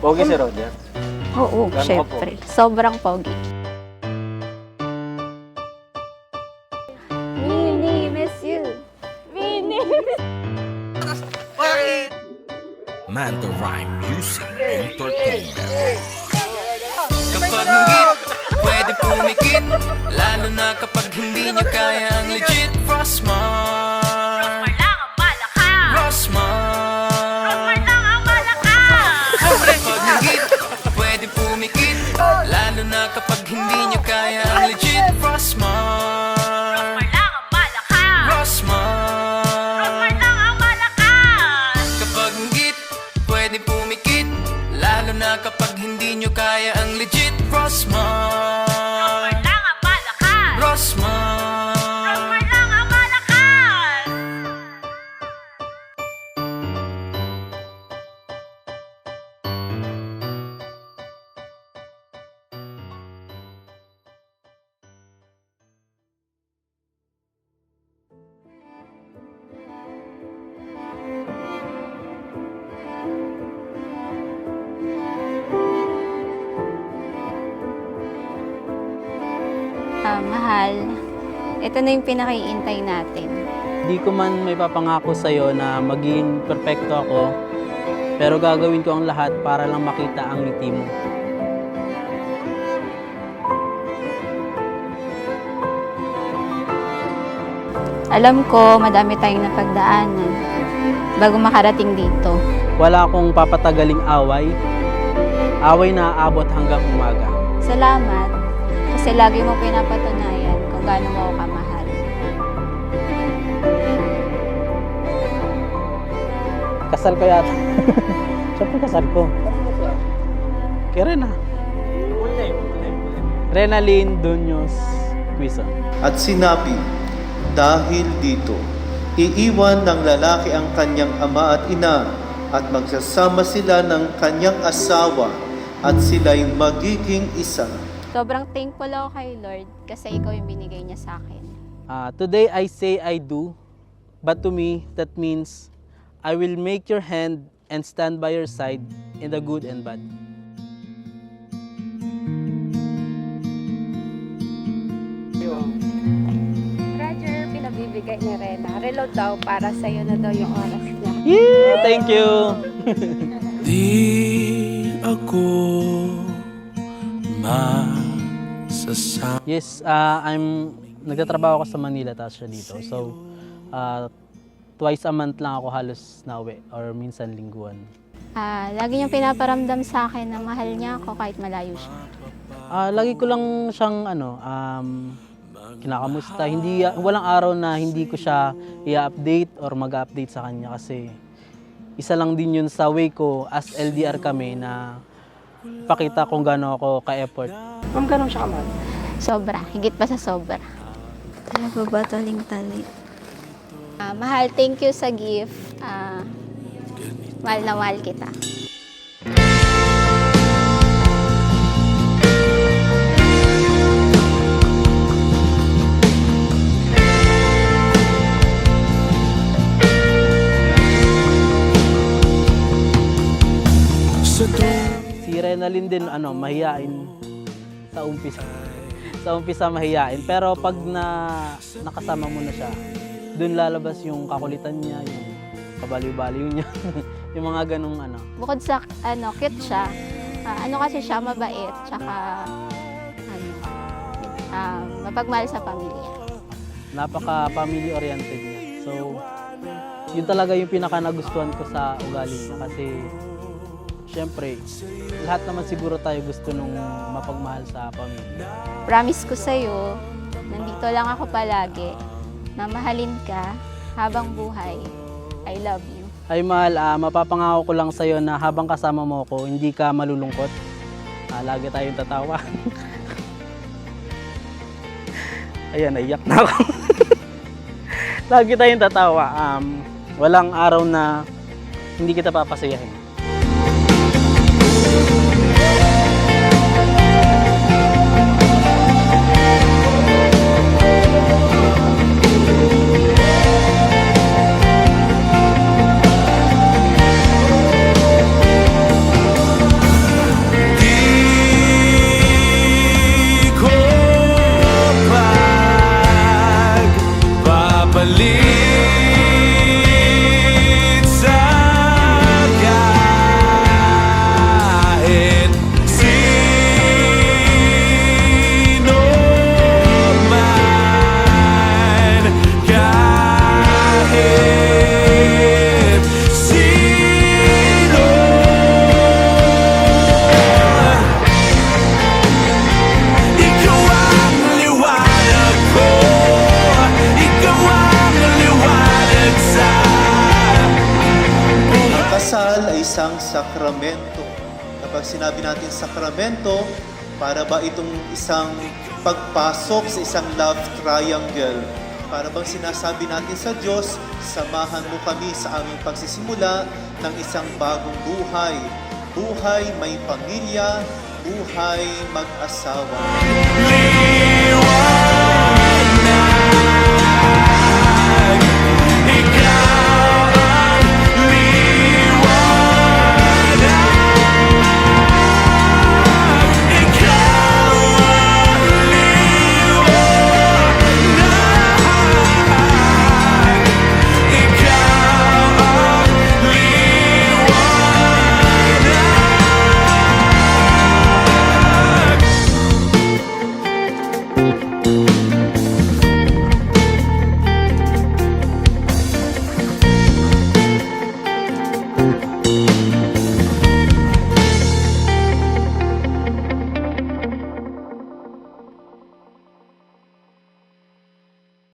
Pogi si Roger. Oo, Gano'n ka syempre. Sobrang pogi. Winnie, miss you. Winnie. Manta Rhyme Music Entertainment. Kapag higit, pwede pumikit. Lalo na kapag hindi nyo kaya ang legit. Frostmart Frostmart Kapag higit, pwede pumikit. Lalo na kapag hindi nyo kaya ang legit. Frostmart Frostmart Kapag higit, pwede pumikit. Lalo na kapag hindi nyo kaya ang legit. Frostmart Frostmart Mahal, ito na yung pinakaiintay natin. Di ko man may papangako sa'yo na maging perfecto ako, pero gagawin ko ang lahat para lang makita ang ngiti mo. Alam ko, madami tayong napagdaanan bago makarating dito. Wala akong papatagaling away. Away na aabot hanggang umaga. Salamat, kasi lagi mo pinapatunayan kung gaano mo ako kamahal. Kasal ko yata. Siyempre kasal ko. Kay Rena. Renalyn Dunyos Quizon. At sinabi, dahil dito, iiwan ng lalaki ang kanyang ama at ina at magsasama sila ng kanyang asawa at sila'y magiging isa. Sobrang thankful ako kay Lord kasi ikaw yung binigay niya sa akin. Today I say I do, but to me that means I will make your hand and stand by your side in the good and bad. Roger, pinabibigay ni Rena. Reload daw para sa'yo na daw yung oras niya. Yeah, thank you. Di ako masasama. Yes, nagtatrabaho ako sa Manila tapos siya dito. So, twice a month lang ako halos nauwi or minsan lingguan. Lagi niyang pinaparamdam sa akin na mahal niya ako kahit malayo siya. Lagi ko lang siyang kinakamusta. Walang araw na hindi ko siya i-update or mag-update sa kanya kasi isa lang din yun sa way ko as LDR kami na pakita kung gaano ako ka-effort. Ma'am, gano'n siya kamahal? Sobra, higit pa sa sobra. Talaga ba taling-tali? Mahal, thank you sa gift. Mahal na mahal kita. Si Renalyn din mahiyain sa umpisa. Sa umpisa mahiyain, pero pag nakasama mo na siya, doon lalabas yung kakulitan niya, yung kabaliw-baliw niya, yung mga ganung Bukod sa cute siya, kasi siya mabait, tsaka mapagmahal sa pamilya. Napaka-family oriented niya. So, yun talaga yung pinaka nagustuhan ko sa ugali niya kasi siyempre, lahat naman siguro tayo gusto nung mapagmahal sa pamilya. Promise ko sa'yo, nandito lang ako palagi, na mahalin ka habang buhay. I love you. Ay mahal, mapapangako ko lang sa'yo na habang kasama mo ako, hindi ka malulungkot. Lagi tayong tatawa. Ayan, naiyak na ako. Lagi tayong tatawa. Walang araw na hindi kita papasayahin. isang sakramento. Kapag sinabi natin sakramento, para ba itong isang pagpasok sa isang love triangle? Para bang sinasabi natin sa Diyos, samahan mo kami sa aming pagsisimula ng isang bagong buhay. Buhay may pamilya, buhay mag-asawa.